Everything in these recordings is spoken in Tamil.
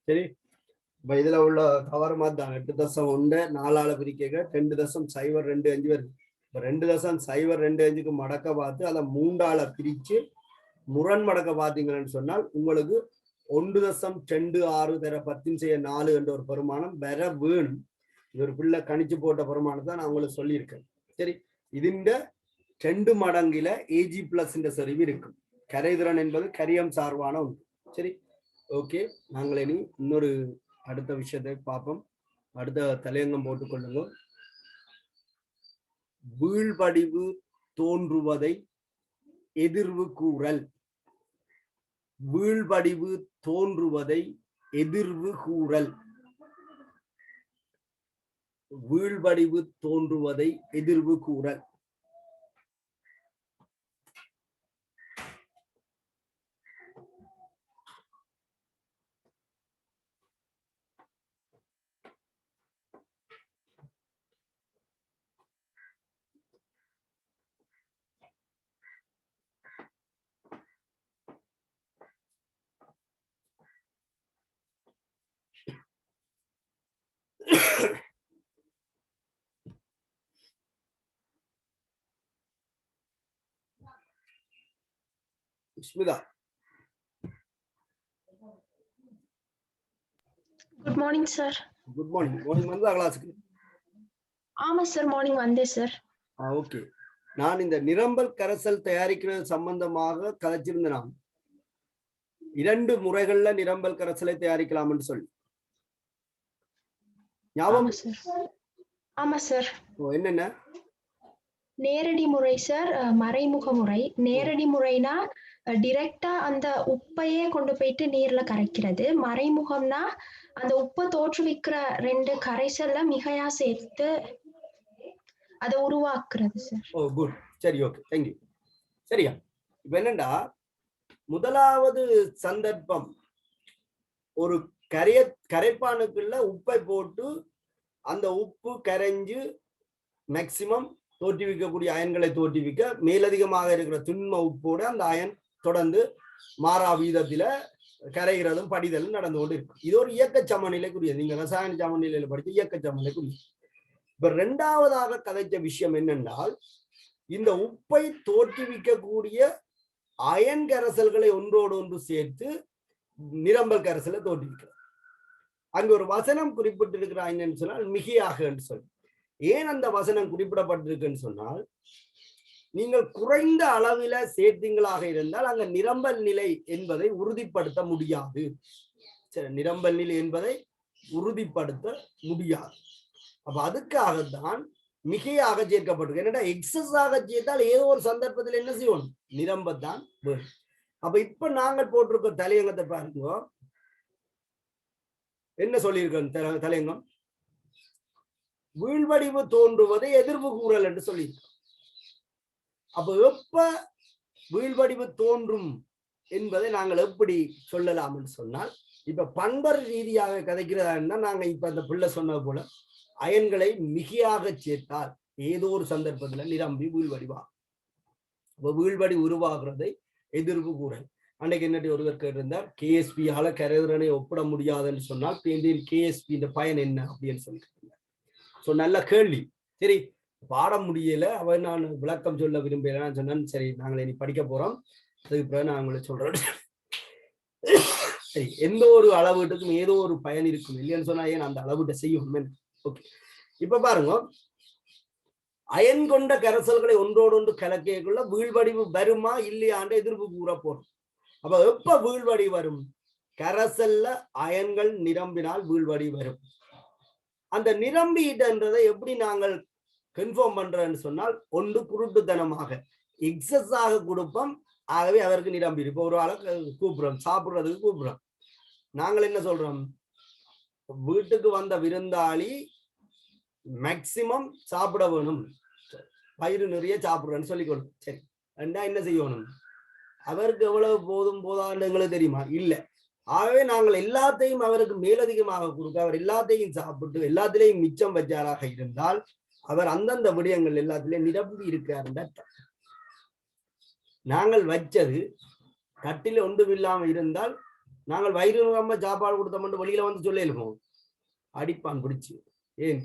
சரி. இப்ப இதுல உள்ள கவர் மாதிரி தான் 8.1 4ஆல பிரிக்க 2.025 வருது. இப்ப 2.025க்கு மடக்க பார்த்து அதை 3ஆல பிரிச்சு முரண் மடக்க பார்த்தீங்கன்னு சொன்னால் உங்களுக்கு 1.26 தர 10⁴ என்ற ஒரு பெருமானம் வர வேணும். இது ஒரு பிள்ளை கணிச்சு போட்ட பெருமானத்தை நான் உங்களுக்கு சொல்லியிருக்கேன். சரி, இதுண்ட 2 மடங்கில ஏஜி பிளஸ் செறிவு இருக்கும். கரைதிறன் என்பது கரியம் சார்பான ஒன்று. சரி, ஓகே. நாங்கள் இனி இன்னொரு அடுத்த விஷயத்தை பார்ப்போம். அடுத்த தலையங்கம் போட்டுக்கொள்ளுங்க. வீழ்வடிவு தோன்றுவதை எதிர்வு கூறல். வீழ்வடிவு தோன்றுவதை எதிர்வு கூறல். வீழ்வடிவு தோன்றுவதை எதிர்வு கூறல். Smita. Good morning, sir. Good morning. Morning வந்து கிளாஸ்க்கு. ஆமா சார், மார்னிங் வந்தே சார். ஓகே. நான் இந்த நிரம்பல் கரைசல் தயாரிக்கிறது சம்பந்தமாக கதைச்சிருந்தேன். 2 முறைகள்ல நிரம்பல் கரைசலை தயாரிக்கலாம் என்று சொல்லி ஞாபகம்? ஆமா சார். என்னென்ன? நேரடி முறை சார், மறைமுக முறை. நேரடி முறைனா டைரக்டா அந்த உப்பையே கொண்டு போயிட்டு நீர்ல கரைக்கிறது. மறைமுகம்னா அந்த உப்பை தோற்றுவிக்கிற 2 கரைசல்ல மிகையா சேர்த்து அதை உருவாக்குறது சார். ஓ குட். சரி, ஓகே, தேங்க் யூ. சரியா? இப்ப என்னண்டா, முதலாவது சந்தர்ப்பம் ஒரு கரைப்பானுக்குள்ள உப்பை போட்டு அந்த உப்பு கரைஞ்சு மேக்சிமம் தோற்றுவிக்கக்கூடிய அயன்களை தோற்றுவிக்க மேலதிகமாக இருக்கிற திண்ம உப்போட அந்த அயன் தொடர்ந்து மாறா வீதத்தில கரைகிறதும் படிதலும் நடந்து கொண்டு இருக்கு. இது ஒரு இயக்க சமநிலைக்குரியது. நீங்க ரசாயன சமநிலையில படிச்சு இயக்க சமநிலைக்குரிய. இப்ப 2ஆவதாக கதைச்ச விஷயம் என்னென்றால், இந்த உப்பை தோற்றுவிக்கக்கூடிய அயன் கரைசல்களை ஒன்றோடு ஒன்று சேர்த்து நிரம்பல் கரைசலை தோற்றுவிக்கிறது. அங்க ஒரு வசனம் குறிப்பிட்டிருக்கிறார் என்னன்னு சொன்னால் மிகையாக என்று சொல்லி. ஏன் அந்த வசனம் குறிப்பிடப்பட்டிருக்குன்னு சொன்னால், நீங்கள் குறைந்த அளவில சேர்த்தீங்களாக இருந்தால் அங்க நிரம்பல் நிலை என்பதை உறுதிப்படுத்த முடியாது. சரி, நிரம்பல் நிலை என்பதை உறுதிப்படுத்த முடியாது. அப்ப அதுக்காகத்தான் மிகையாக சேர்க்கப்பட்டிருக்கு. என்னடா, எக்ஸஸ் ஆக சேர்த்தால் ஏதோ ஒரு சந்தர்ப்பத்தில் என்ன செய்யணும்? நிரம்பத்தான் வேணும். அப்ப இப்ப நாங்கள் போட்டிருக்க தலையங்கத்தை பாருங்க. என்ன சொல்லியிருக்க தலையங்கம்? வீழ்வடிவு தோன்றுவதை எதிர்வு கூறல் என்று சொல்லியிருக்க. அப்ப எப்ப வீழ்வடிவு தோன்றும் என்பதை நாங்கள் எப்படி சொல்லலாம் என்று சொன்னால், இப்ப பண்பர் ரீதியாக கதைக்கிறதா நாங்க இப்ப அந்த பிள்ளை சொன்னது போல அயன்களை மிகையாக சேர்த்தால் ஏதோ ஒரு சந்தர்ப்பத்துல நிரம்பி வீழ்வடிவா. வீழ்வடி உருவாகிறதை எதிர்வு கூறல். அன்றைக்கு என்னடி ஒருவர் கேட்டிருந்தார், கேஎஸ்பியால கரைதிறனை ஒப்பிட முடியாதுன்னு சொன்னால் கேஎஸ்பி இந்த பயன் என்ன அப்படின்னு சொல்லிட்டு. ஸோ நல்ல கேள்வி. சரி, பாடம் முடியல, அவன் நான் விளக்கம் சொல்ல விரும்புகிறேன் சொன்னேன். சரி, நாங்கள் இனி படிக்க போறோம், அதுக்கு பிறகு நான் உங்களை சொல்றேன். சரி, எந்த ஒரு அளவீட்டுக்கும் ஏதோ ஒரு பயன் இருக்கும் இல்லைன்னு சொன்னா ஏன் அந்த அளவீட்டை செய்யும். ஓகே, இப்ப பாருங்க, அயன் கொண்ட கரைசல்களை ஒன்றோடு ஒன்று கலக்கைக்குள்ள வீழ்வடிவு வருமா இல்லையாண்டு எதிர்ப்பு கூற போறோம். அப்ப எப்ப வீழ்வடி வரும்? கரைசல்ல அயன்கள் நிரம்பினால் வீழ்வடி வரும். அந்த நிரம்பிட்டன்றதை எப்படி நாங்கள் கன்ஃபார்ம் பண்றேன்னு சொன்னால், ஒன்று குருட்டுத்தனமாக எக்ஸஸ் ஆக கொடுப்போம், ஆகவே அவருக்கு நிரம்பி. இப்போ ஒரு ஆளை கூப்பிடுறோம், சாப்பிடுறதுக்கு கூப்பிடுறோம். நாங்கள் என்ன சொல்றோம்? வீட்டுக்கு வந்த விருந்தாளி மேக்சிமம் சாப்பிட வேணும், வயிறு நிறைய சாப்பிடுறேன்னு சொல்லிக்கொள்ளும். சரி, என்ன செய்யணும்? அவருக்கு எவ்வளவு போதும் போதான்னு எங்களுக்கு தெரியுமா? இல்லை. ஆகவே நாங்கள் எல்லாத்தையும் அவருக்கு மேலதிகமாக கொடுக்க, அவர் எல்லாத்தையும் சாப்பிட்டு எல்லாத்திலையும் மிச்சம் வச்சாராக இருந்தால் அவர் அந்தந்த விடயங்கள் எல்லாத்திலையும் நிரம்பி இருக்காருன்ற. நாங்கள் வச்சது கட்டில ஒன்றும் இல்லாமல் இருந்தால் நாங்கள் வயிறு ரொம்ப சாப்பாடு கொடுத்தோம்னு வெளியில வந்து சொல்லிடுவோம், அடிப்பான் பிடிச்சு. ஏன்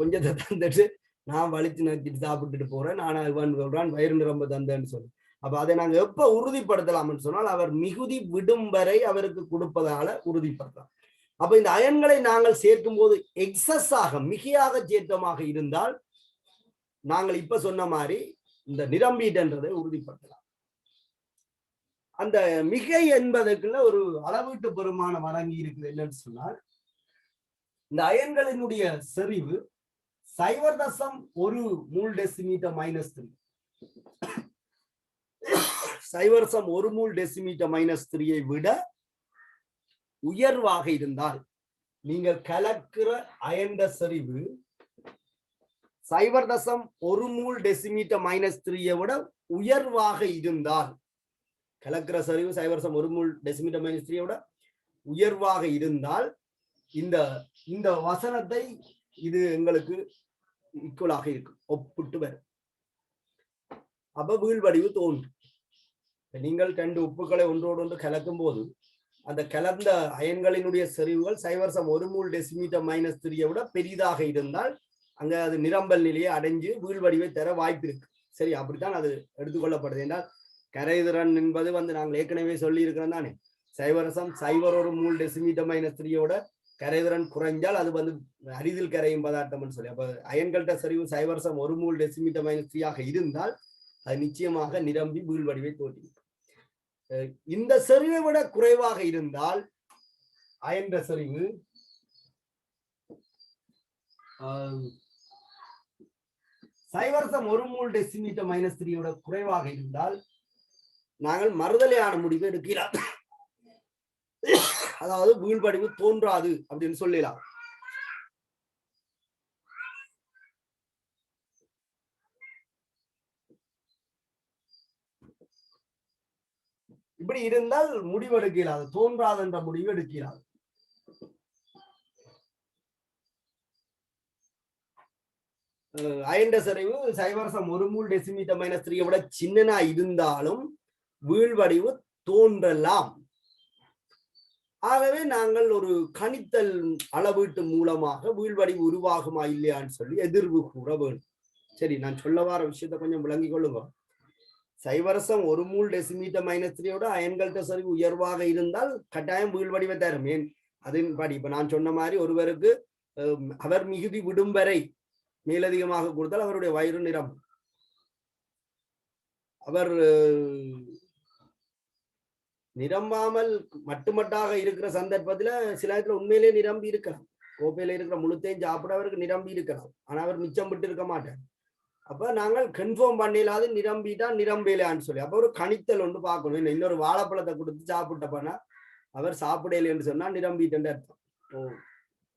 கொஞ்சத்தை தந்துட்டு நான் வலிச்சு நக்கிட்டு சாப்பிட்டுட்டு போறேன், நான் சொல்றான் வயிறு ரொம்ப தந்தேன்னு சொல்லி. அப்ப அதை நாங்க எப்ப உறுதிப்படுத்தலாம்னு சொன்னால் அவர் மிகுதி விடும் வரை அவருக்கு கொடுப்பதால உறுதிப்படுத்தலாம். அப்ப இந்த அயன்களை நாங்கள் சேர்க்கும் போது எக்ஸஸ் ஆக மிகையாக சேர்த்தமாக இருந்தால் நாங்கள் இப்ப சொன்ன மாதிரி இந்த நிரம்பீடுன்றதை உறுதிப்படுத்தலாம். அந்த மிகை என்பதற்குள்ள ஒரு அளவீட்டு பெருமானம் அடங்கி இருக்குது. என்னன்னு சொன்னால் இந்த அயன்களினுடைய செறிவு 0.1 மூல் டெசிமீட்டர் -3, 0.1 மூல் டெசிமீட்டர் -3 விட உயர்வாக இருந்தால், நீங்கள் கலக்கிற அயன் செறிவு 0.1 மூல் டெசிமீட்டர் -3 விட உயர்வாக இருந்தால், கலக்கிற சரிவு 0.1 மூல் டெசிமீட்டர் -3 விட உயர்வாக இருந்தால் இந்த வசனத்தை இது எங்களுக்கு ஈக்குவலாக இருக்கும், ஒப்பிட்டு வரும். அப்ப வீழ்வடிவு தோன்றும். நீங்கள் 2 உப்புகளை ஒன்றோடு ஒன்று கலக்கும் போது அந்த கலந்த அயன்களினுடைய செறிவுகள் 0.1 மூல் டெசிமீட்டர் -3 விட பெரிதாக இருந்தால் அங்க அது நிரம்பல் நிலையை அடைஞ்சு வீழ்வடிவை தர வாய்ப்பு இருக்கு. சரி, அப்படித்தான் அது எடுத்துக்கொள்ளப்படுது. என்றால் கரைதிறன் என்பது நாங்கள் ஏற்கனவே சொல்லி இருக்கிறோம் தானே, 0.01 மூல் டெசிமீட்டர் -3 கரைதிறன் குறைஞ்சால் அது அரிதில் கரையும் பதார்த்தம்னு சொல்லி. அப்ப அயன்கள்ட சரிவு 0.1 மூல் டெசிமீட்டர் -3 இருந்தால் அது நிச்சயமாக நிரம்பி வீழ்வடிவை தோன்றியிருக்கும். இந்த செறிவை விட குறைவாக இருந்தால் அயன் செறிவு 0.1 மூல் டெசிமீட்டர் -3 குறைவாக இருந்தால் நாங்கள் மறுதலையான முடிவு எடுக்கலாம். அதாவது வீழ்வடிவு தோன்றாது அப்படின்னு சொல்லலாம். இப்படி இருந்தால் முடிவு எடுக்கிறாது, தோன்றாது என்ற முடிவு எடுக்கிறாது. அயன் சரிவு 0.1 மூல் டெசிமீட்டர் -3 விட சின்னனா இருந்தாலும் வீழ்வடிவு தோன்றலாம். ஆகவே நாங்கள் ஒரு கணித்தல் அளவீட்டு மூலமாக வீழ்வடிவு உருவாகுமா இல்லையான்னு சொல்லி எதிர்வு கூற வேண்டும். சரி, நான் சொல்ல வர விஷயத்தை கொஞ்சம் விளங்கிக் கொள்ளுங்க. 0.1 மூல் டெசிமீட்டர் -3 அயன்கள்ட சரிவு உயர்வாக இருந்தால் கட்டாயம் வீழ்வடிவை தரும். ஏன் அதன்படி இப்ப நான் சொன்ன மாதிரி ஒருவருக்கு அவர் மிகுதி விடும் வரை மேலதிகமாக கொடுத்தால் அவருடைய வயிறு நிறம், அவர் நிரம்பாமல் மட்டுமட்டாக இருக்கிற சந்தர்ப்பத்துல சில இடத்துல உண்மையிலே நிரம்பி இருக்கலாம். கோப்பையில இருக்கிற முழுத்தையும் சாப்பிட அவருக்கு நிரம்பி இருக்கலாம், ஆனா அவர் மிச்சம் விட்டு இருக்க மாட்டார். அப்ப நாங்கள் கன்ஃபார்ம் பண்ணிடலாது நிரம்பிட்டா நிரம்பலையான்னு சொல்லி அப்ப ஒரு கணித்தல் ஒன்று பார்க்கணும். இன்னொரு வாழைப்பழத்தை கொடுத்து சாப்பிட்டப்பனா அவர் சாப்பிடல என்று சொன்னா நிரம்பிட்டு அர்த்தம்,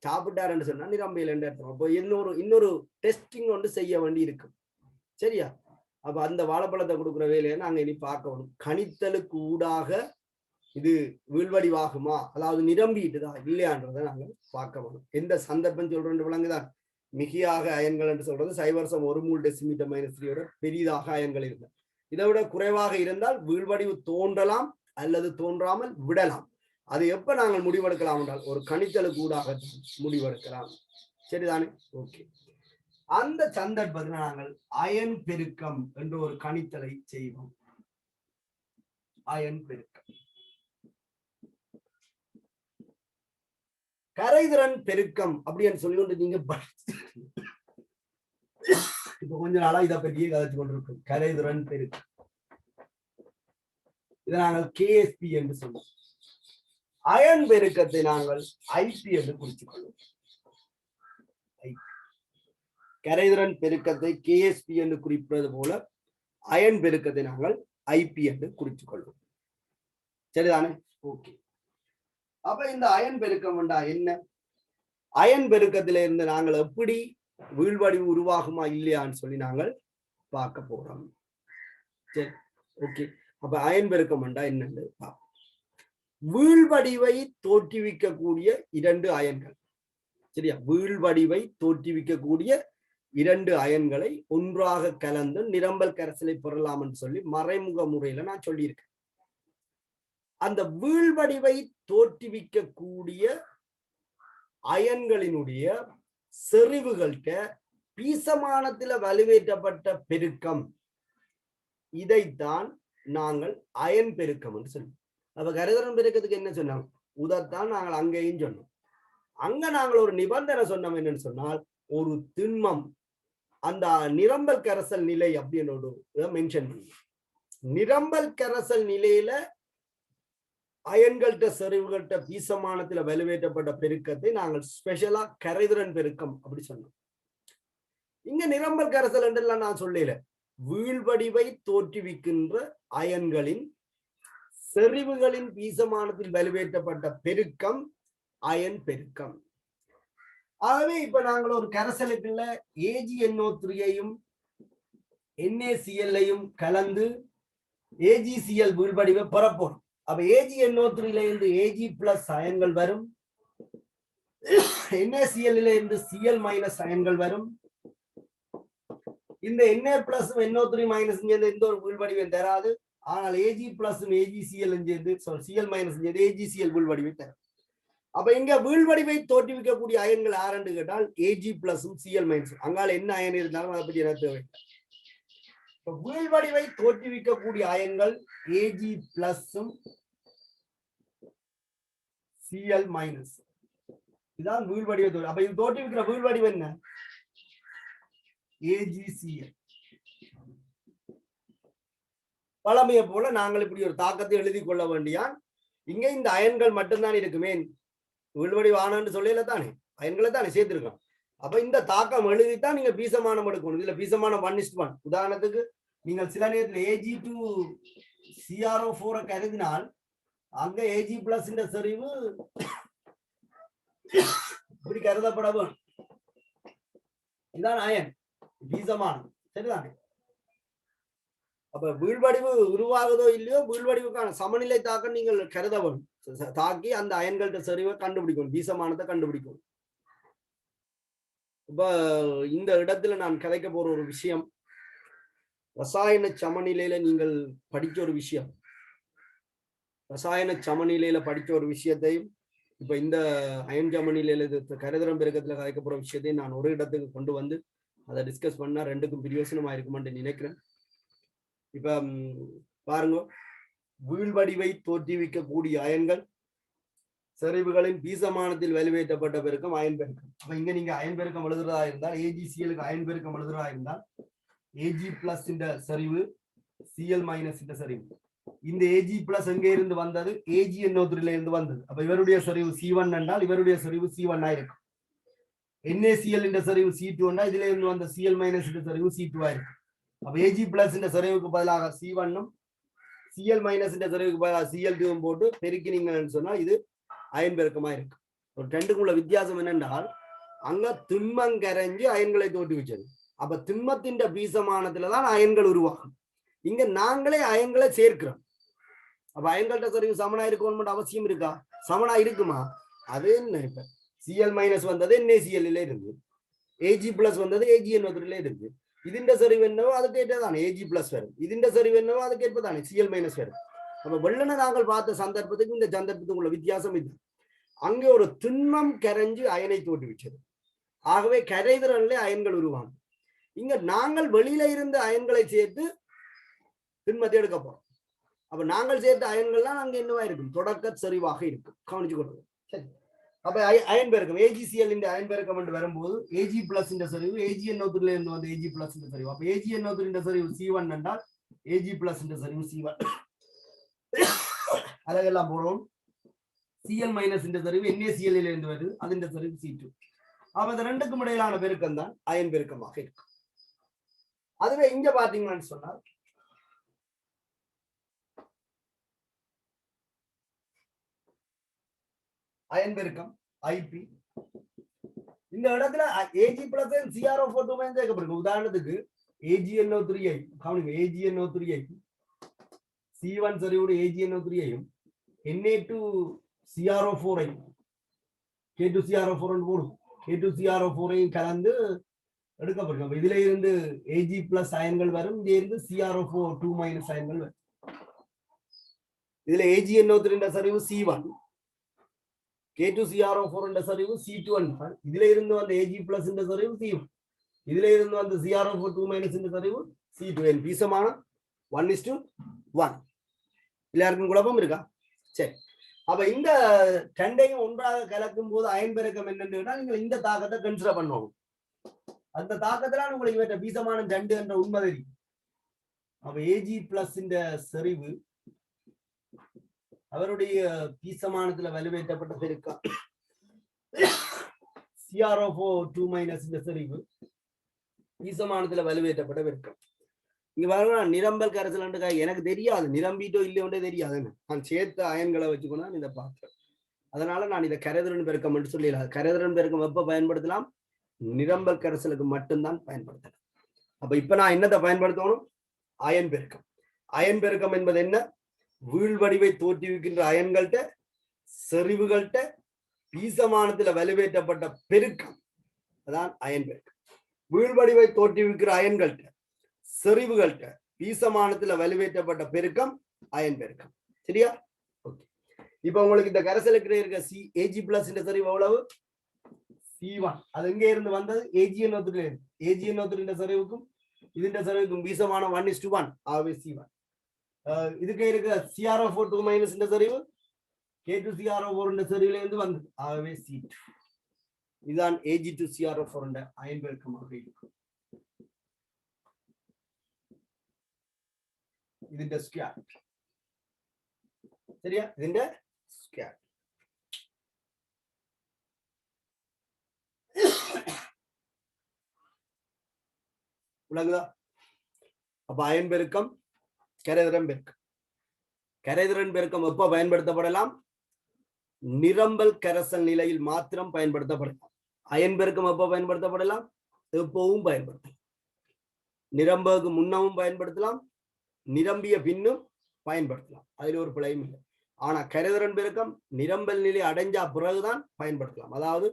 சாப்பிட்டாருன்னு சொன்னா நிரம்பலைன்னு அர்த்தம். அப்போ இன்னொரு டெஸ்டிங் ஒன்று செய்ய வேண்டி இருக்கும். சரியா? அப்ப அந்த வாழைப்பழத்தை கொடுக்குற வேலையை நாங்க இனி பார்க்கணும். கணித்தலுக்கு ஊடாக இது வீழ்வடிவாகுமா, அதாவது நிரம்பிட்டுதா இல்லையான்றதை நாங்கள் பார்க்க வேணும். எந்த சந்தர்ப்பம் சொல்றோம் விளங்குதான். மிகையாக அயன்கள் என்று சொல்றது 0.1 மூல் டெசிமீட்டர் -3 பெரிதாக அயன்கள் இருந்தால், இதை விட குறைவாக இருந்தால் வீழ்வடிவு தோன்றலாம் அல்லது தோன்றாமல் விடலாம். அது எப்ப நாங்கள் முடிவெடுக்கலாம் என்றால் ஒரு கணித்தலுக்கு ஊடாக முடிவெடுக்கலாம். சரிதானே? ஓகே. அந்த சந்தர்ப்பத்தில் நாங்கள் அயன் பெருக்கம் என்ற ஒரு கணித்தலை செய்வோம். அயன் பெருக்கம், கரைதிறன் பெருக்கம் அப்படின்னு சொல்லி கொண்டு நீங்க இப்ப கொஞ்ச நாளா இதை பற்றியே கதைச்சு கொண்டிருக்கோம். கரைதிறன் பெருக்கம் இதை நாங்கள் KSP என்று சொல்லுவோம். அயன் பெருக்கத்தை நாங்கள் IP என்று குறித்துக் கொள்வோம். கரைதிறன் பெருக்கத்தை KSP என்று குறிப்பது போல அயன் பெருக்கத்தை நாங்கள் IP என்று குறித்துக் கொள்வோம். சரிதானே? ஓகே. அப்ப இந்த அயன் பெருக்கம் என்ன? அயன் பெருக்கத்தில இருந்து நாங்கள் எப்படி வீழ்வடிவு உருவாகுமா இல்லையான்னு சொல்லி நாங்கள் பார்க்க போறோம். சரி, ஓகே. அப்ப அயன் பெருக்கம் என்னன்னு பார்ப்போம். வீழ்வடிவை தோற்றுவிக்கக்கூடிய 2 அயன்கள். சரியா? வீழ்வடிவை தோற்றுவிக்கக்கூடிய 2 அயன்களை ஒன்றாக கலந்து நிரம்பல் கரைசலை பெறலாம் என்று சொல்லி மறைமுக முறையில நான் சொல்லியிருக்கேன். அந்த வீழ்வடிவை தோற்றுவிக்கக்கூடிய அயன்களினுடைய செறிவுகள்கிட்ட பீசமானத்துல வலுவேற்றப்பட்ட பெருக்கம், இதைத்தான் நாங்கள் அயன் பெருக்கம் என்று சொல்லுவோம். அப்ப கரைதிறன் பெருக்கத்துக்கு என்ன சொன்னோம்? உதத்தான் நாங்கள் அங்கேயும் சொன்னோம். அங்க நாங்கள் ஒரு நிபந்தனை சொன்னோம். என்னன்னு சொன்னால், ஒரு திண்மம் அந்த நிரம்பல் கரைசல் நிலை அப்படின்னு மென்ஷன் பண்ணி, நிரம்பல் கரைசல் நிலையில அயன்கள்ட்ட செறிவுகள்ட்ட பீசமானத்துல வலுவேற்றப்பட்ட பெருக்கத்தை நாங்கள் ஸ்பெஷலா கரைதிறன் பெருக்கம் அப்படி சொன்னோம். இங்க நிரம்பல் கரைசல் என்றெல்லாம் நான் சொல்லல, வீழ்வடிவை தோற்றுவிக்கின்ற அயன்களின் செறிவுகளின் பீசமானத்தில் வலுவேற்றப்பட்ட பெருக்கம் அயன் பெருக்கம். ஆகவே இப்ப நாங்கள் ஒரு கரைசலுக்குள்ள AgNO3ஐயும் NaCl கலந்து AgCl வீழ்வடிவை பெறப்போம். அப்ப AgNO3 இருந்து Ag+ அயன்கள் வரும், NaCl இருந்து Cl- அயன்கள் வரும். இந்த Na+ NO3- எந்த ஒரு வீழ்வடிவையும் தராது. ஆனால் Ag+ AgCl சேர்ந்து Cl- AgCl வீழ்வடிவை தரும். அப்ப இங்க வீழ்வடிவை தோற்றுவிக்கக்கூடிய அயன்கள் யாருன்னு கேட்டால் Ag+ Cl-. அங்கால என்ன அயன் இருந்தாலும் அதை பற்றி எனக்கு தேவை. வீழ்வடிவை தோற்றுவிக்கக்கூடிய அயன்கள் Ag+ Cl-. இதுதான் வீழ்வடிவை. அப்ப இது தோற்றுவிக்கிற வீழ்வடிவு என்ன? AgCl. பழமையை போல நாங்கள் இப்படி ஒரு தாக்கத்தை எழுதி கொள்ள வேண்டியான். இங்க இந்த அயன்கள் மட்டும்தான் இருக்குமே, வீழ்வடிவு ஆனன்னு சொல்லல தானே, அயன்களை தானே சேர்த்திருக்கோம். அப்ப இந்த தாக்கம் எழுதித்தான் நீங்க பீசமானம் எடுக்கணும். இதுல பீசமானம் 1:1. உதாரணத்துக்கு நீங்கள் சில நேரத்தில் Ag2CrO4 கருதினால் அங்க Ag+ செறிவு இப்படி கருதப்பட வேணும். இதுதான் அயன் பீசமானம், சரிதானே? அப்ப வீழ்வடிவு உருவாகுதோ இல்லையோ, வீழ்வடிவுக்கான சமநிலை தாக்கம் நீங்கள் கருத வேணும். தாக்கி அந்த அயன்கள்ட்ட செறிவை கண்டுபிடிக்கணும், பீசமானத்தை கண்டுபிடிக்கணும். இப்ப இந்த இடத்துல நான் கதைக்க போற ஒரு விஷயம், ரசாயன சமநிலையில நீங்கள் படிச்ச ஒரு விஷயம், ரசாயன சமநிலையில படிச்ச ஒரு விஷயத்தையும் இப்ப இந்த அயன் சமநிலையில கரைதிறன் பெருக்கத்துல கதைக்க போற விஷயத்தையும் நான் ஒரு இடத்துக்கு கொண்டு வந்து அதை டிஸ்கஸ் பண்ணா ரெண்டுக்கும் பிரயோசனமா இருக்குமான்னு நினைக்கிறேன். இப்ப பாருங்க, வீழ்வடிவை தோற்றுவிக்கக்கூடிய அயன்கள் செறிவுகளின் பீசமானத்தில் வலுவேற்றப்பட்ட பெருக்கம் அயன் பெருக்கம். அப்ப இங்க நீங்க அயன் பெருக்கம் எழுதுறதா இருந்தால் AgCl அயன் பெருக்கம் எழுதுறதா இருந்தால் Ag+ இந்த செறிவு Cl- இந்த செறிவு. இந்த Ag+ எங்க இருந்து வந்தது? AgNO3 இருந்து வந்தது. அப்ப இவருடைய செறிவு C1 என்றால் இவருடைய செறிவு C1 ஆயிருக்கும். NaCl இந்த செறிவு C2 என்றால் இதுல இருந்து வந்த Cl- இந்த செறிவு C2 ஆயிருக்கும். அப்ப Ag+ இந்த செறிவுக்கு பதிலாக C1-ம் Cl- இந்த செறிவுக்கு பதிலாக Cl2-ம் போட்டு பெருக்கினீங்கன்னு சொன்னா இது அயன் பெருக்கமா இருக்கு. ஒரு ரெண்டுக்குள்ள வித்தியாசம் என்னென்றால், அங்க திண்மம் கரைஞ்சு அயன்களை தோற்றுவிச்சது. அப்ப திண்மத்தின் பீசமானத்துலதான் அயன்கள் உருவாகும். இங்க நாங்களே அயன்களை சேர்க்கிறோம். அப்ப அயன்கள்ட்ட செறிவு சமனா இருக்கணும் அவசியம் இருக்கா? சமனா இருக்குமா? அது என்ன, இப்ப Cl- வந்தது NaCl இருந்து, Ag+ வந்தது AgNO3 இருந்து. ഇതിന്റെ സെറിവ് എന്നവോ അത് കേട്ടതാണ് Ag+ വരും. ഇതിന്റെ സെറിവ് എന്നവോ അത് കേട്ടതാണ് Cl- വരും. அப்ப வெள்ளனை நாங்கள் பார்த்த சந்தர்ப்பத்துக்கு இந்த சந்தர்ப்பத்துக்குள்ள வித்தியாசம் இது. அங்கே ஒரு திண்மம் கரைஞ்சு அயனை தோற்றுவிச்சது. ஆகவே கரைதிறன்ல அயன்கள் உருவாங்க. இங்க நாங்கள் வெளியில இருந்த அயன்களை சேர்த்து திண்மத்தை எடுக்க போறோம். அப்ப நாங்கள் சேர்த்த அயன்கள்லாம் அங்க என்னவா இருக்கும்? தொடக்க செறிவாக இருக்கும். கவனிச்சு கொள்ளுங்க. சரி, அப்ப அயன் பெருக்கம் AgCl இந்த அயன் பெருக்கம் என்று வரும்போது Ag+ இந்த செறிவு AgNO3 இருந்து வந்து Ag+ இந்த செறிவு. அப்ப AgNO3 இந்த செறிவு C1 என்றால் Ag+ இந்த செறிவு C1. அதெல்லாம் போறோம். Cl- இந்த செறிவு NaCl இருந்து வருது, அதன் செறிவு C2. அப்ப இந்த ரெண்டுக்கும் இடையிலான பெருக்கம் தான் அயன் பெருக்கமாக இருக்கு. அதுவே இங்க பாத்தீங்கன்னு சொன்னால் அயன் பெருக்கம் IP இந்த இடத்துல Ag+ CrO4 சேர்க்கப்படுது. உதாரணத்துக்கு AgNO3 கவனிங்க, AgNO3 C1 செறிவோடு AgNO3 Na2CrO4 K2CrO4 போடும். K2CrO4 கலந்து எடுக்கப்படும். இதுல இருந்து Ag+ அயன்கள் வரும், இதுல இருந்து CrO4 2- அயன்கள் வரும். இதுல AgNO3 சரிவு C1, K2CrO4 சரிவு C2 என்றால் இதுல இருந்து வந்த Ag+ சரிவு C1, இதுல இருந்து வந்த CrO4 சரிவு C2. பீசமான 1:1. எல்லாருக்கும் குழப்பம் இருக்கா? சரி, அப்ப இந்த ரெண்டையும் ஒன்றாக கலக்கும் போது அயன் பெருக்கம் என்னன்னு நீங்கள் இந்த தாக்கத்தை கன்சிடர் பண்ணுவோம். அந்த தாக்கத்துல உங்களுக்கு இவற்றை பீசமான 2 என்ற உண்மை தெரியும். அப்ப Ag+ இந்த செறிவு அவருடைய பீசமானத்துல வலுவேற்றப்பட்ட பெருக்கம் CrO4 இந்த செறிவு பீசமானத்துல வலுவேற்றப்பட்ட பெருக்கம். இங்க பாருங்க, நிரம்பல் கரைசல் எனக்கு தெரியாது, நிரம்பிட்டோ இல்லையோண்டே தெரியாதுன்னு நான் சேர்த்த அயன்களை வச்சுக்கொண்டா இதை பார்த்தேன். அதனால நான் இதை கரைதிறன் பெருக்கம் என்று சொல்லிடலாம். கரைதிறன் பெருக்கம் எப்ப பயன்படுத்தலாம்? நிரம்பல் கரைசலுக்கு மட்டும்தான் பயன்படுத்தலாம். அப்ப இப்ப நான் என்னத்தை பயன்படுத்தணும்? அயன் பெருக்கம். அயன் பெருக்கம் என்பது என்ன? வீழ்வடிவை தோற்றுவிக்கின்ற அயன்கள்ட்ட செறிவுகள்ட்ட பீசமானத்துல வலுவேற்றப்பட்ட பெருக்கம், அதான் அயன் பெருக்கம். வீழ்வடிவை தோற்றுவிக்கிற அயன்கள்ட்ட செறிவுகள்ட்ட பீசமானத்துல வலுவேற்றப்பட்ட பெருக்கம் அயன் பெருக்கம். சரியா? ஓகே. இப்ப உங்களுக்கு இந்த கரைசலுக்கு இருக்க Ag+ இந்த செறிவு எவ்வளவு? C1. அது எங்க இருந்து வந்தது? AgNO3 இருந்து. AgNO3 இந்த செறிவுக்கும் இதுன்ற செறிவுக்கும் பீசமான 1:1, ஆகவே C1. இதுக்கு இருக்க CrO4 இந்த செறிவு K2CrO4 இந்த செறிவுல இருந்து வந்தது, ஆகவே C2. இதுதான் Ag2CrO4 அயன் பெருக்கமாக இருக்கும். ഇതിന്റെ സ്ക്വയർ. சரியா? ഇതിന്റെ സ്ക്വയർ. விளங்குதா? அப்ப அயன் பெருக்கம், கரைதிறன் பெருக்கம். கரைதிறன் பெருக்கம் எப்ப பயன்படுத்தப்படலாம்? நிரம்பல் கரைசல் நிலையில் மாத்திரம் பயன்படுத்தப்படலாம். அயன் பெருக்கம் எப்ப பயன்படுத்தப்படலாம்? எப்பவும் பயன்படுத்தலாம். நிரம்புக்கு முன்னவும் பயன்படுத்தலாம், நிரம்பிய பின்னும் பயன்படுத்தலாம். அதுல ஒரு பிழையும் இல்லை. ஆனா கரைதிறன் பெருக்கம் நிரம்பல் நிலை அடைஞ்சா பிறகுதான் பயன்படுத்தலாம். அதாவது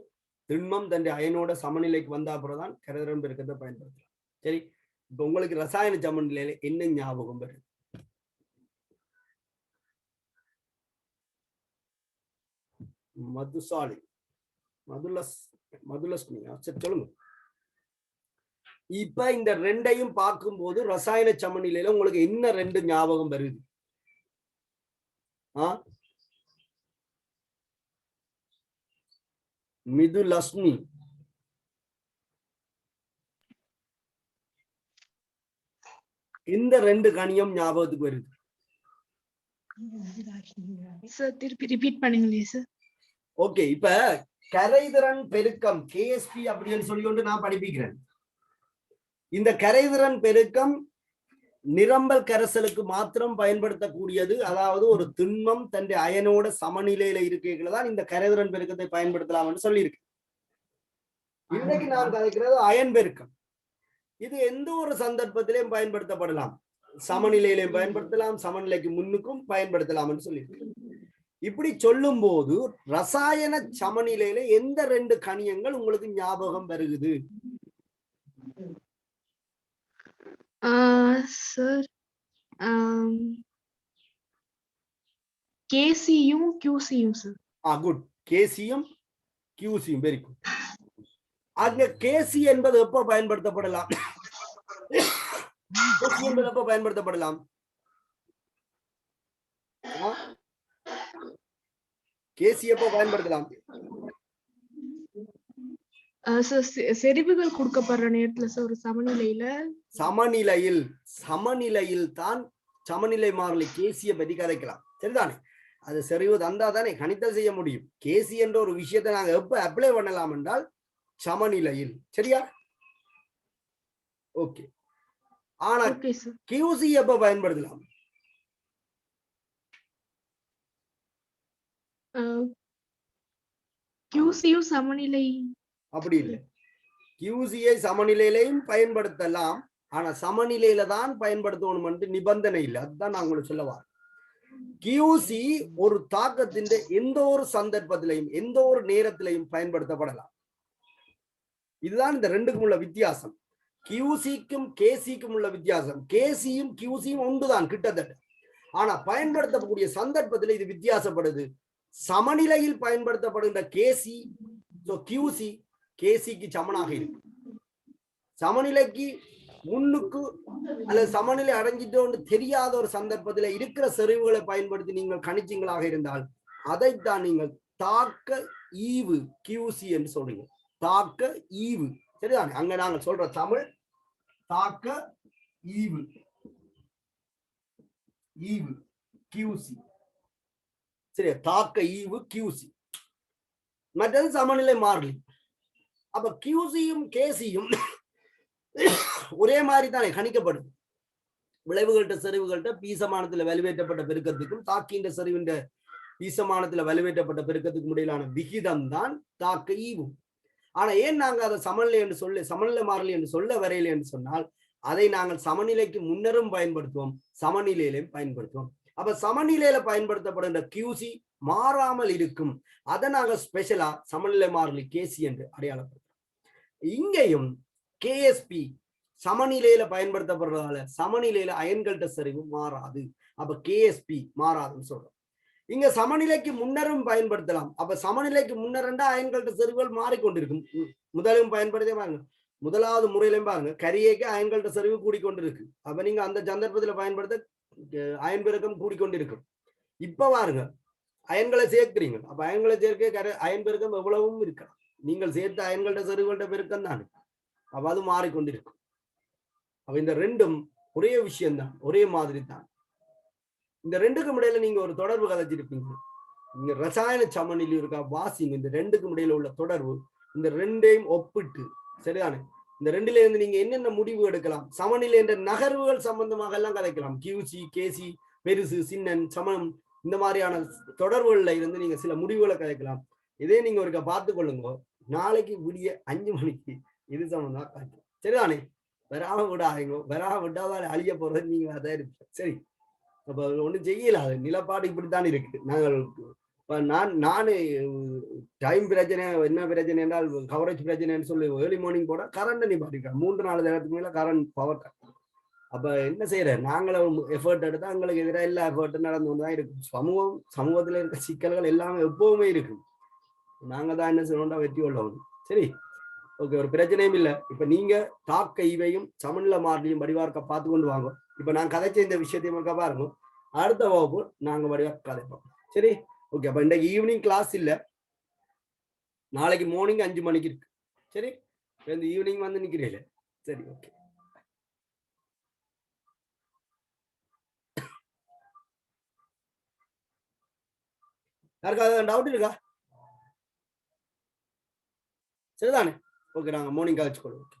திண்மம் தன் அயனோட சமநிலைக்கு வந்தா பிறகுதான் கரைதிறன் பெருக்கத்தை பயன்படுத்தலாம். சரி, இப்ப உங்களுக்கு ரசாயன சமநிலையில என்ன ஞாபகம் வருது? மதுசாலி, மதுலஸ்மி, சரி சொல்லுங்க. இப்ப இந்த ரெண்டையும் பார்க்கும்போது ரசாயன சமநிலையில உங்களுக்கு என்ன 2 ஞாபகம் வருது? மிதுலஸ்மி, இந்த 2 கணியம் ஞாபகத்துக்கு வருது? சார் திருப்பி ரிப்பீட் பண்ணுங்களே சார். ஓகே, இப்ப கரைதிறன் பெருக்கம் KSP அப்படின்னு சொல்லி கொண்டு நான் படிப்பிக்கிறேன். இந்த கரைதிறன் பெருக்கம் நிரம்பல் கரைசலுக்கு மாத்திரம் பயன்படுத்தக்கூடியது. அதாவது ஒரு திண்மம் தன் அயனோட சமநிலையில இருக்கிறதான் இந்த கரைதிறன் பெருக்கத்தை பயன்படுத்தலாம் சொல்லியிருக்கு. இன்னைக்கு நான் கதைக்கிறது அயன் பெருக்கம். இது எந்த ஒரு சந்தர்ப்பத்திலையும் பயன்படுத்தப்படலாம். சமநிலையிலையும் பயன்படுத்தலாம், சமநிலைக்கு முன்னுக்கும் பயன்படுத்தலாம் சொல்லியிருக்கு. இப்படி சொல்லும் போது ரசாயன சமநிலையில எந்த 2 கணியங்கள் உங்களுக்கு ஞாபகம் வருகுது? சார் கேசியும் கியூசியும் சார். குட், கேசியும் கியூசியும், வெரி குட். அங்க கேசி என்பது எப்ப பயன்படுத்தப்படலாம்? கேசி என்பது எப்ப பயன்படுத்தப்படலாம்? கேசி எப்ப பயன்படுத்தலாம்? செறிவுகள் கொடுக்கப்படுற நேரத்துல சார் ஒரு சமநிலையில் தான் சமநிலை மாறிலி கேசிய பத்தி கதைக்கலாம். சரிதானே? அது செறிவு தந்தா தானே கணித்தல் செய்ய முடியும். கேசி என்ற ஒரு விஷயத்தை நாங்க எப்ப அப்ளை பண்ணலாம் என்றால் சமநிலையில். சரியா? ஓகே. ஆனா கியூசி எப்ப பயன்படுத்தலாம்? கியூசியும் சமநிலை அப்படி இல்லை. கியூசியை சமநிலையிலையும் பயன்படுத்தலாம், ஆனா சமநிலையில தான் பயன்படுத்தணும் என்று நிபந்தனை இல்லை. அதுதான் நான் உங்களுக்கு சொல்லவா. கியூசி ஒரு தாக்கத்தின் எந்த ஒரு சந்தர்ப்பத்திலையும் எந்த ஒரு நேரத்திலையும் பயன்படுத்தப்படலாம். இதுதான் இந்த 2க்கும் உள்ள வித்தியாசம். கியூசிக்கும் கேசிக்கும் உள்ள வித்தியாசம். கேசியும் கியூசியும் ஒன்றுதான் கிட்டத்தட்ட. ஆனா பயன்படுத்தக்கூடிய சந்தர்ப்பத்தில் இது வித்தியாசப்படுது. சமநிலையில் பயன்படுத்தப்படுகின்ற கேசி கியூசி கேசிக்கு சமனாக இருக்கு. சமநிலைக்கு முன்னுக்கு அல்லது சமநிலை அடைஞ்சிட்டோன்னு தெரியாத ஒரு சந்தர்ப்பத்தில் இருக்கிற செறிவுகளை பயன்படுத்தி நீங்கள் கணிச்சிங்களாக இருந்தால் அதைத்தான் நீங்கள் தாக்க ஈவு கியூசி என்று சொல்றீங்க. தாக்க ஈவு சரிதானே? அங்க நாங்கள் சொல்ற தமிழ் தாக்க ஈவு ஈவு கியூசி சரி. தாக்க ஈவு கியூசி. மற்றது சமநிலை மாறிலி. அப்ப கியூசியும் கேசியும் ஒரே மாதிரி தானே கணிக்கப்படுது. விளைவுகள்ட்ட செறிவுகள்ட்ட பீசமானத்துல வலுவேற்றப்பட்ட பெருக்கத்துக்கும் தாக்கின்ற செறிவின்ற பீசமானத்துல வலுவேற்றப்பட்ட பெருக்கத்துக்கும் இடையிலான விகிதம் தான் தாக்க ஈவு. ஆனா ஏன் நாங்க அதை சமநிலை என்று சொல்லி சமநிலை மாறிலி என்று சொல்ல வரையில என்று சொன்னால் அதை நாங்கள் சமநிலைக்கு முன்னரும் பயன்படுத்துவோம், சமநிலையிலையும் பயன்படுத்துவோம். அப்ப சமநிலையில பயன்படுத்தப்படுகின்ற கியூசி மாறாமல் இருக்கும். அதை நாங்கள் ஸ்பெஷலா சமநிலை மாறிலி கேசி என்று அடையாளப்படுத்தும். இங்கேயும் கேஎஸ்பி சமநிலையில பயன்படுத்தப்படுறதால சமநிலையில அயன்கள்ட்ட சரிவு மாறாது. அப்ப கேஎஸ்பி மாறாதுன்னு சொல்றோம். இங்க சமநிலைக்கு முன்னரும் பயன்படுத்தலாம். அப்ப சமநிலைக்கு முன்னரண்டா அயன்கள்ட்ட செறிவுகள் மாறிக்கொண்டிருக்கும். முதலும் பயன்படுத்தே பாருங்க, முதலாவது முறையிலும் பாருங்க கரியேக்கு அயன்கள்ட்ட செறிவு கூடிக்கொண்டிருக்கு. அப்ப நீங்க அந்த சந்தர்ப்பத்தில் பயன்படுத்த அயன் பெருக்கம் கூடிக்கொண்டிருக்கும். இப்ப பாருங்க அயன்களை சேர்க்கிறீங்க. அப்ப அயன்களை சேர்க்க அயன் பெருக்கம் எவ்வளவும் இருக்கலாம். நீங்கள் சேர்த்த அயன்கள்ட்ட செறிவுகள்ட்ட பெருக்கம் தானே, அப்ப அது மாறிக்கொண்டிருக்கும். அப்ப இந்த ரெண்டும் ஒரே விஷயம்தான், ஒரே மாதிரி தான். இந்த ரெண்டுக்கும் இடையில நீங்க ஒரு தொடர்பு கதைச்சிருப்பீங்க. நீங்க ரசாயன சமநிலை இருக்கா வாசிங்க. இந்த ரெண்டுக்கும் இடையில உள்ள தொடர்பு, இந்த ரெண்டையும் ஒப்பிட்டு சரிதானே இந்த ரெண்டுல இருந்து நீங்க என்னென்ன முடிவு எடுக்கலாம். சமநிலை என்ற நகர்வுகள் சம்பந்தமாக எல்லாம் கதைக்கலாம். கியூசி கேசி பெருசு சின்னன் சமம் இந்த மாதிரியான தொடர்புகள்ல இருந்து நீங்க சில முடிவுகளை கதைக்கலாம். இதே நீங்க ஒருக்க பார்த்து கொள்ளுங்க. நாளைக்கு விடிய 5 மணிக்கு இது சம்பந்தமா காய்ச்சல் சரிதானே. வராம விடாதீங்க. வராம விட்டாதான் அழிய போறது நீங்க அதான் இருப்பீங்க. சரி, அப்ப ஒண்ணும் செய்யல. அது நிலப்பாடு இப்படித்தான் இருக்கு. நாங்கள் நானு டைம் பிரச்சனை என்ன பிரச்சனை என்றால் கவரேஜ் பிரச்சனைன்னு சொல்லி ஏர்லி மார்னிங் போட கரண்ட் நிப்பாட்டிருக்கேன். 3-4 நேரத்துக்கு மேல கரண்ட் பவர் கட். அப்ப என்ன செய்யற, நாங்களும் எஃபர்ட் எடுத்தா எங்களுக்கு எதிராக எல்லா எஃபர்ட்டும் நடந்து கொண்டுதான் இருக்கு. சமூகத்துல இருக்க சிக்கல்கள் எல்லாமே எப்பவுமே இருக்கு. நாங்க தான் என்ன செய்யணும்டா வெற்றி கொள்ளணும். சரி, ஓகே, ஒரு பிரச்சனையும் இல்லை. இப்ப நீங்க தாக்க இவையும் சமநிலை மாறிலையும் வடிவார்க்க பார்த்து கொண்டு வாங்க. இப்ப நான் கதைச்ச இந்த விஷயத்தையும் பாருங்க. அடுத்த வகுப்பு நாங்க வடிவாக கதைப்போம். சரி, ஓகே. அப்ப இன்றைக்கு ஈவினிங் கிளாஸ் இல்ல, நாளைக்கு மார்னிங் 5 மணிக்கு இருக்கு. சரி, இந்த ஈவினிங் வந்து நிக்கிறீங்களே. சரி, ஓகே. யாருக்காவது டவுட் இருக்கா? சரிதானே? ஓகே, நாங்க மார்னிங் கழிச்சு கொள்வோம்.